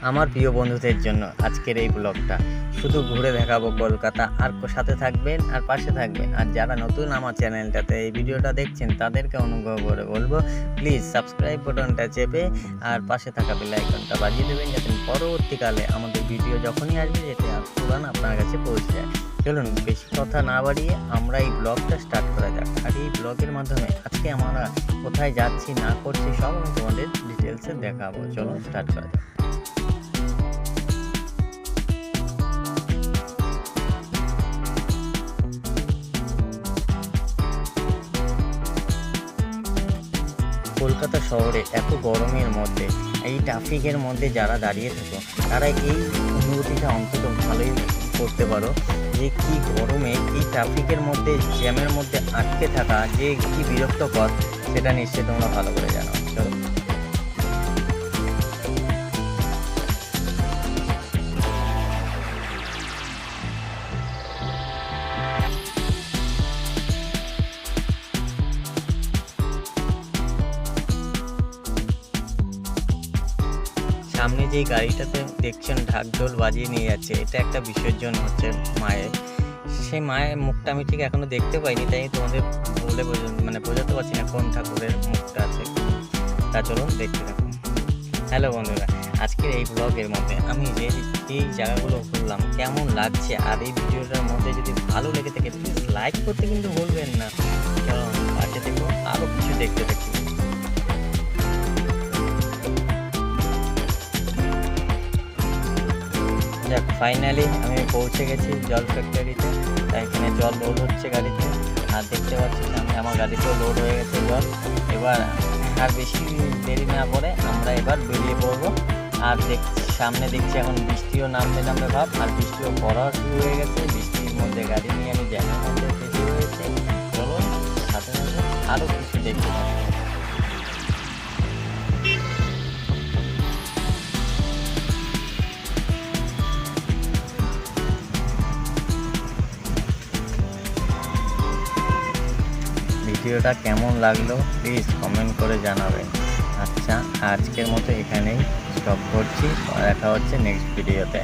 আমার প্রিয় বন্ধুদের জন্য আজকের এই ব্লগটা শুধু ঘুরে দেখাবো কলকাতা, আর সাথে থাকবেন আর পাশে থাকবেন। আর যারা নতুন আমার চ্যানেলটাতে এই ভিডিওটা দেখছেন তাদেরকে অনুগ্রহ করে বলবো প্লিজ সাবস্ক্রাইব বাটনটা চেপে আর পাশে থাকা বেল আইকনটা বাজিয়ে দেবেন, যাতে পরবর্তীকালে আমাদের ভিডিও যখনই আসবে যেটা তুরান আপনার কাছে পৌঁছে যায়। চলুন বেশি কথা না বাড়িয়ে আমরা এই ব্লগটা স্টার্ট করা যাক। আর এই ব্লগের মাধ্যমে আজকে আমরা কোথায় যাচ্ছি না করছি সব আমি তোমাদের ডিটেলসে দেখাবো। চলুন স্টার্ট করা যাক। কলকাতা শহরে এত গরমের মধ্যে এই ট্রাফিকের মধ্যে যারা দাঁড়িয়ে থাকো তারা এই অনুভূতিটা অন্তত ভালোই করতে পারো যে কি গরমে এই ট্রাফিকের মধ্যে জ্যামের মধ্যে আটকে থাকা যে কি বিরক্তকর, সেটা নিশ্চয়ই তোমরা ভালো করে জানো। চলো সামনে যেই গাড়িটাতে দেখছেন ঢাকঢোল বাজিয়ে নিয়ে যাচ্ছে, এটা একটা বিসর্জন হচ্ছে মায়ের। সেই মায়ের মুখটা আমি ঠিক এখনো দেখতে পাইনি, তাই তোমাদের বলে বোঝাতে পারছি না কোন ঠাকুরের মুখটা আছে। তা চলুন দেখতে থাকুন। হ্যালো বন্ধুরা, আজকের এই ব্লগের মধ্যে আমি এই জায়গাগুলো ঘুরলাম কেমন লাগছে, আর এই ভিডিওটার মধ্যে যদি ভালো লেগে থাকে প্লিজ লাইক করতে কিন্তু ভুলবেন না। কারণ পাশে দেখবো আরও কিছু দেখতে থাকি। যাক, ফাইনালি আমি পৌঁছে গেছি জল ফ্যাক্টরিতে। তাই এখানে জল লোড হচ্ছে গাড়িতে, আর দেখতে পাচ্ছি আমি আমার গাড়িতেও লোড হয়ে গেছে জল। এবার আর বেশি দেরি না করে আমরা এবার বেরিয়ে পড়বো। আর সামনে দেখছি এখন বৃষ্টিও নামবে ভাব, আর বৃষ্টিও পড়াও শুরু হয়ে গেছে। বৃষ্টির মধ্যে গাড়ি নিয়ে আমি জ্যামের মধ্যে ফেসে রয়েছে। চলুন সাথে সাথে আরও কিছু দেখতে পাবো। ভিডিওটা কেমন লাগলো প্লিজ কমেন্ট করে জানাবেন। আচ্ছা, আজকের মতো এখানেই স্টপ করছি, দেখা হচ্ছে নেক্সট ভিডিওতে।